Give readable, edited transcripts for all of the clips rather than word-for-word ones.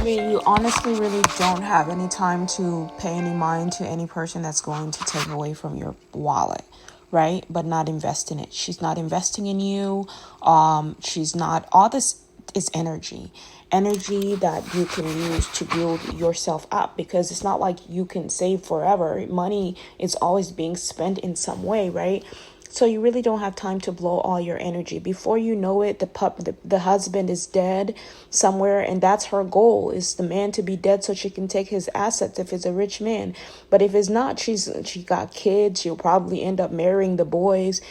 I mean, you honestly really don't have any time to pay any mind to any person that's going to take away from your wallet, right? But not invest in it. She's not investing in you. She's not, all this is energy that you can use to build yourself up, because it's not like you can save forever. Money is always being spent in some way, right? So you really don't have time to blow all your energy. Before you know it, the husband is dead somewhere, and that's her goal, is the man to be dead so she can take his assets if it's a rich man. But if it's not, she got kids. She'll probably end up marrying the boys,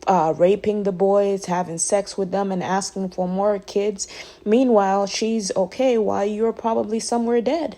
raping the boys, having sex with them, and asking for more kids. Meanwhile, she's okay while you're probably somewhere dead,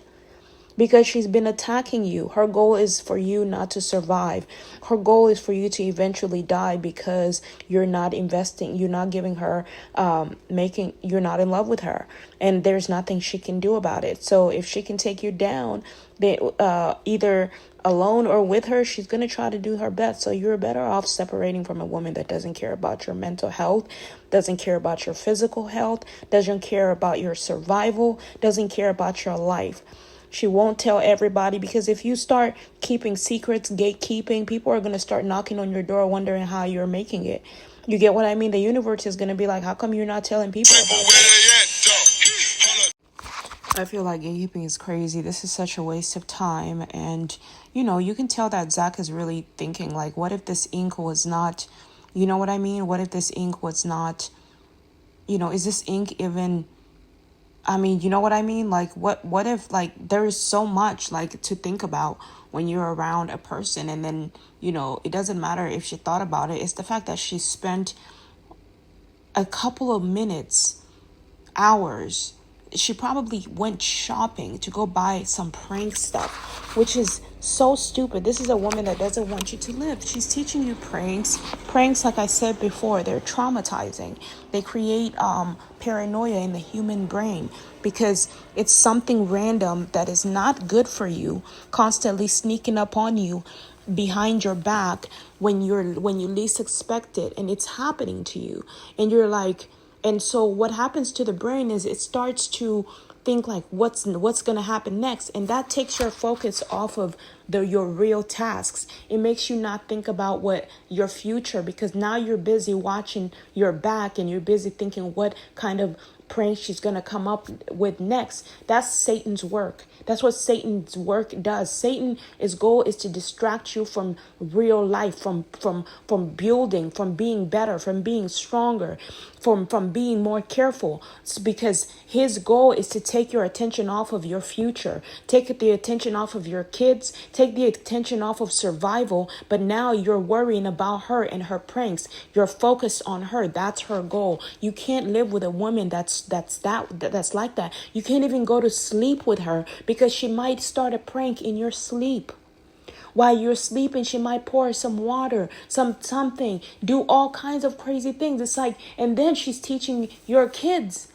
because she's been attacking you. Her goal is for you not to survive. Her goal is for you to eventually die, because you're not investing, you're not giving her, you're not in love with her, and there's nothing she can do about it. So if she can take you down, either alone or with her, she's going to try to do her best. So you're better off separating from a woman that doesn't care about your mental health, doesn't care about your physical health, doesn't care about your survival, doesn't care about your life. She won't tell everybody, because if you start keeping secrets, gatekeeping, people are going to start knocking on your door wondering how you're making it. You get what I mean? The universe is going to be like, how come you're not telling people about this? I feel like gatekeeping is crazy. This is such a waste of time. And, you can tell that Zach is really thinking, like, what if this ink was not, you know what I mean? What if this ink was not, is this ink even... I mean, you know what I mean? Like, what if, like, there is so much, like, to think about when you're around a person, and then, it doesn't matter if she thought about it. It's the fact that she spent a couple of minutes, hours. She probably went shopping to go buy some prank stuff, which is so stupid. This is a woman that doesn't want you to live. She's teaching you pranks. Pranks, like I said before, they're traumatizing. They create paranoia in the human brain, because it's something random that is not good for you, constantly sneaking up on you behind your back when you least expect it, and it's happening to you, and you're like... And so what happens to the brain is it starts to think like, what's going to happen next? And that takes your focus off of your real tasks. It makes you not think about what your future, because now you're busy watching your back, and you're busy thinking what kind of prank she's going to come up with next. That's Satan's work. That's what Satan's work does. His goal is to distract you from real life, from building, from being better, from being stronger, from being more careful. It's because his goal is to take your attention off of your future, take the attention off of your kids, take the attention off of survival. But now you're worrying about her and her pranks. You're focused on her. That's her goal. You can't live with a woman that's like that. You can't even go to sleep with her, because she might start a prank in your sleep. While you're sleeping, she might pour some water, something, do all kinds of crazy things. It's like, and then she's teaching your kids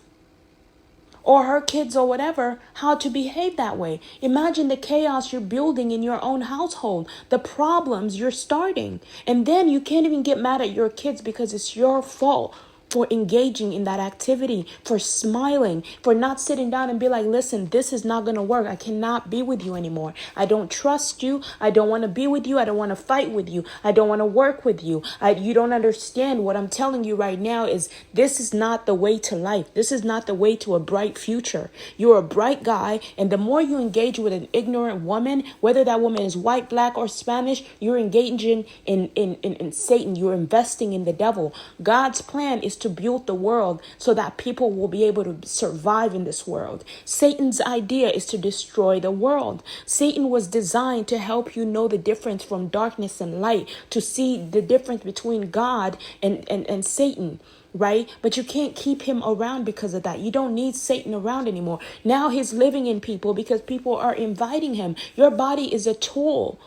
or her kids or whatever how to behave that way. Imagine the chaos you're building in your own household, the problems you're starting. And then you can't even get mad at your kids, because it's your fault for engaging in that activity, for smiling, for not sitting down and be like, listen, this is not going to work. I cannot be with you anymore. I don't trust you. I don't want to be with you. I don't want to fight with you. I don't want to work with you. You don't understand. What I'm telling you right now is, this is not the way to life. This is not the way to a bright future. You're a bright guy, and the more you engage with an ignorant woman, whether that woman is white, black, or Spanish, you're engaging in Satan. You're investing in the devil. God's plan is to build the world so that people will be able to survive in this world. Satan's idea is to destroy the world. Satan was designed to help you know the difference from darkness and light, to see the difference between God and Satan. Right? But you can't keep him around because of that. You don't need Satan around anymore. Now he's living in people because people are inviting him. Your body is a tool.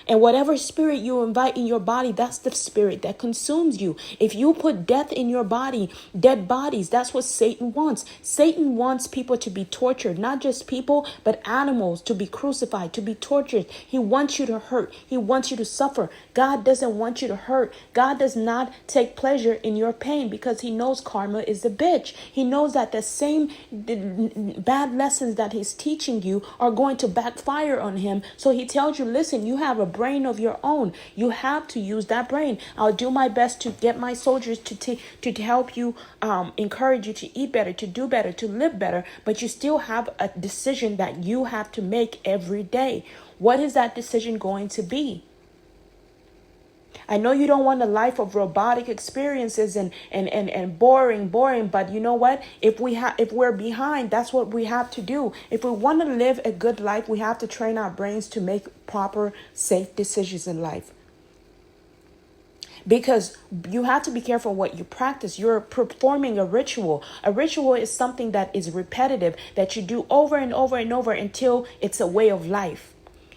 And whatever spirit you invite in your body, that's the spirit that consumes you. If you put death in your body, dead bodies, that's what Satan wants. Satan wants people to be tortured, not just people, but animals to be crucified, to be tortured. He wants you to hurt. He wants you to suffer. God doesn't want you to hurt. God does not take pleasure in your pain because he knows karma is a bitch. He knows that the same bad lessons that he's teaching you are going to backfire on him. So he tells you, listen, you have a brain of your own. You have to use that brain. I'll do my best to get my soldiers to help you, encourage you to eat better, to do better, to live better. But you still have a decision that you have to make every day. What is that decision going to be? I know you don't want a life of robotic experiences and boring, but you know what? If we're behind, that's what we have to do. If we want to live a good life, we have to train our brains to make proper, safe decisions in life. Because you have to be careful what you practice. You're performing a ritual. A ritual is something that is repetitive, that you do over and over and over until it's a way of life.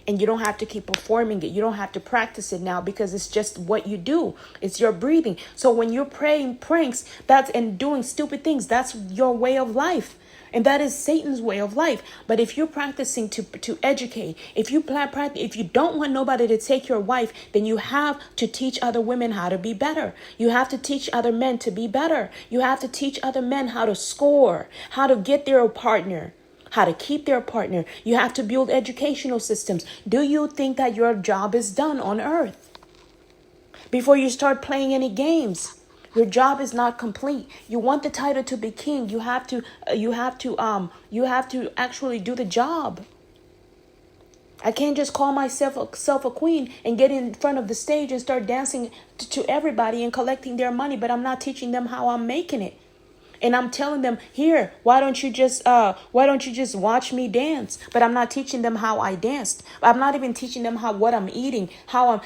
And you don't have to keep performing it. You don't have to practice it now because it's just what you do. It's your breathing. So when you're praying pranks and doing stupid things, that's your way of life. And that is Satan's way of life. But if you're practicing to educate, if you don't want nobody to take your wife, then you have to teach other women how to be better. You have to teach other men to be better. You have to teach other men how to score, how to get their partner, how to keep their partner. You have to build educational systems. Do you think that your job is done on earth? Before you start playing any games, your job is not complete. You want the title to be king. You have to actually do the job. I can't just call myself a queen and get in front of the stage and start dancing to everybody and collecting their money, but I'm not teaching them how I'm making it. And I'm telling them, here, why don't you just watch me dance? But I'm not teaching them how I danced. I'm not even teaching them what I'm eating,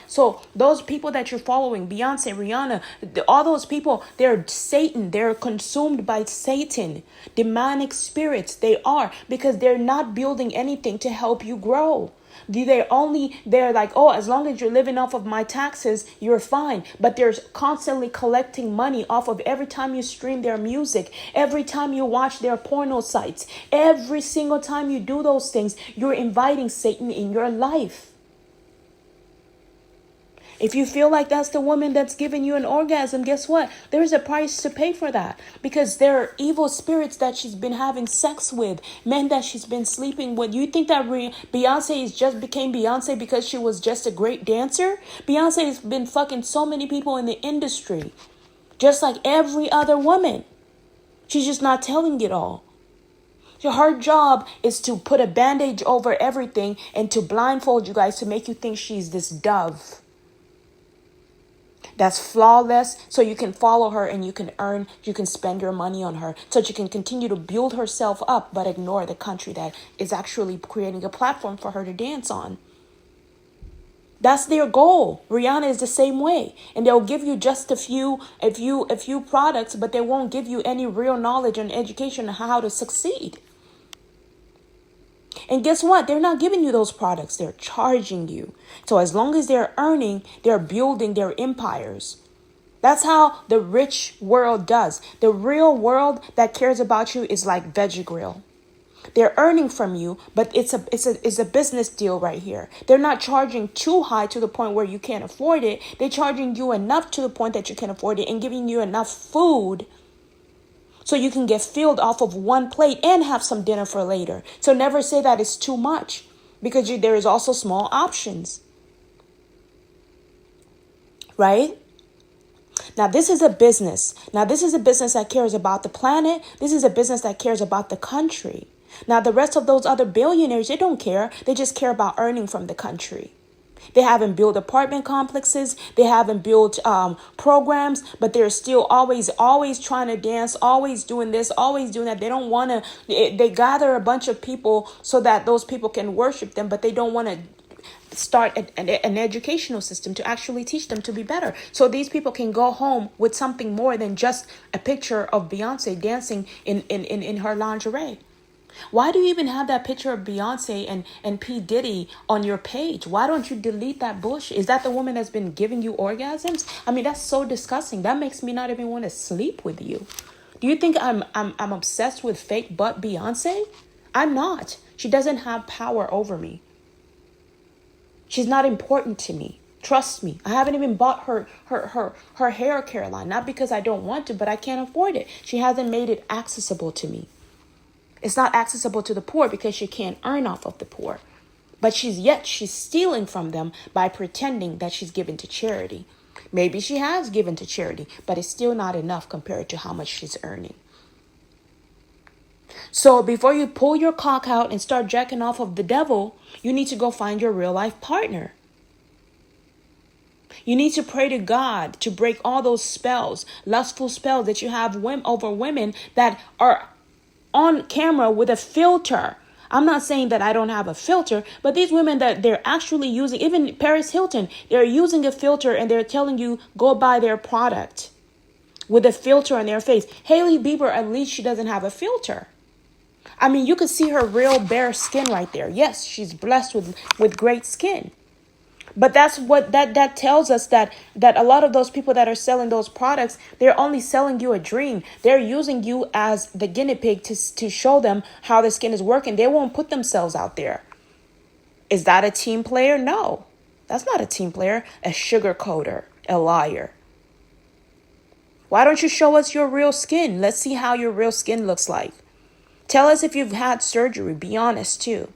so those people that you're following, Beyonce, Rihanna, all those people, they're Satan. They're consumed by Satan, demonic spirits. They are, because they're not building anything to help you grow. They're like, oh, as long as you're living off of my taxes, you're fine. But they're constantly collecting money off of every time you stream their music, every time you watch their porno sites, every single time you do those things, you're inviting Satan in your life. If you feel like that's the woman that's giving you an orgasm, guess what? There's a price to pay for that, because there are evil spirits that she's been having sex with, men that she's been sleeping with. You think that Beyonce just became Beyonce because she was just a great dancer? Beyonce has been fucking so many people in the industry, just like every other woman. She's just not telling it all. So her job is to put a bandage over everything and to blindfold you guys to make you think she's this dove that's flawless, so you can follow her and you can spend your money on her, so she can continue to build herself up, but ignore the country that is actually creating a platform for her to dance on. That's their goal. Rihanna is the same way. And they'll give you just a few products, but they won't give you any real knowledge and education on how to succeed. And guess what? They're not giving you those products. They're charging you. So as long as they're earning, they're building their empires. That's how the rich world does. The real world that cares about you is like Veggie Grill. They're earning from you, but it's a business deal right here. They're not charging too high to the point where you can't afford it. They're charging you enough to the point that you can afford it and giving you enough food so you can get filled off of one plate and have some dinner for later. So never say that it's too much, because there is also small options. Right? Now, this is a business. Now, this is a business that cares about the planet. This is a business that cares about the country. Now, the rest of those other billionaires, they don't care. They just care about earning from the country. They haven't built apartment complexes. They haven't built programs, but they're still always trying to dance, always doing this, always doing that. They don't want to, they gather a bunch of people so that those people can worship them, but they don't want to start an educational system to actually teach them to be better. So these people can go home with something more than just a picture of Beyonce dancing in her lingerie. Why do you even have that picture of Beyonce and P. Diddy on your page? Why don't you delete that bullshit? Is that the woman that's been giving you orgasms? I mean, that's so disgusting. That makes me not even want to sleep with you. Do you think I'm obsessed with fake butt Beyonce? I'm not. She doesn't have power over me. She's not important to me. Trust me. I haven't even bought her hair care line. Not because I don't want to, but I can't afford it. She hasn't made it accessible to me. It's not accessible to the poor because she can't earn off of the poor. But she's stealing from them by pretending that she's given to charity. Maybe she has given to charity, but it's still not enough compared to how much she's earning. So before you pull your cock out and start jacking off of the devil, you need to go find your real life partner. You need to pray to God to break all those spells, lustful spells that you have over women that are on camera with a filter. I'm not saying that I don't have a filter, but these women that they're actually using, even Paris Hilton, they're using a filter and they're telling you go buy their product with a filter on their face. Hailey Bieber, at least she doesn't have a filter. I mean, you could see her real bare skin right there. Yes, she's blessed with great skin. But that's what that tells us, that a lot of those people that are selling those products, they're only selling you a dream. They're using you as the guinea pig to show them how the skin is working. They won't put themselves out there. Is that a team player? No, that's not a team player. A sugarcoater, a liar. Why don't you show us your real skin? Let's see how your real skin looks like. Tell us if you've had surgery. Be honest too.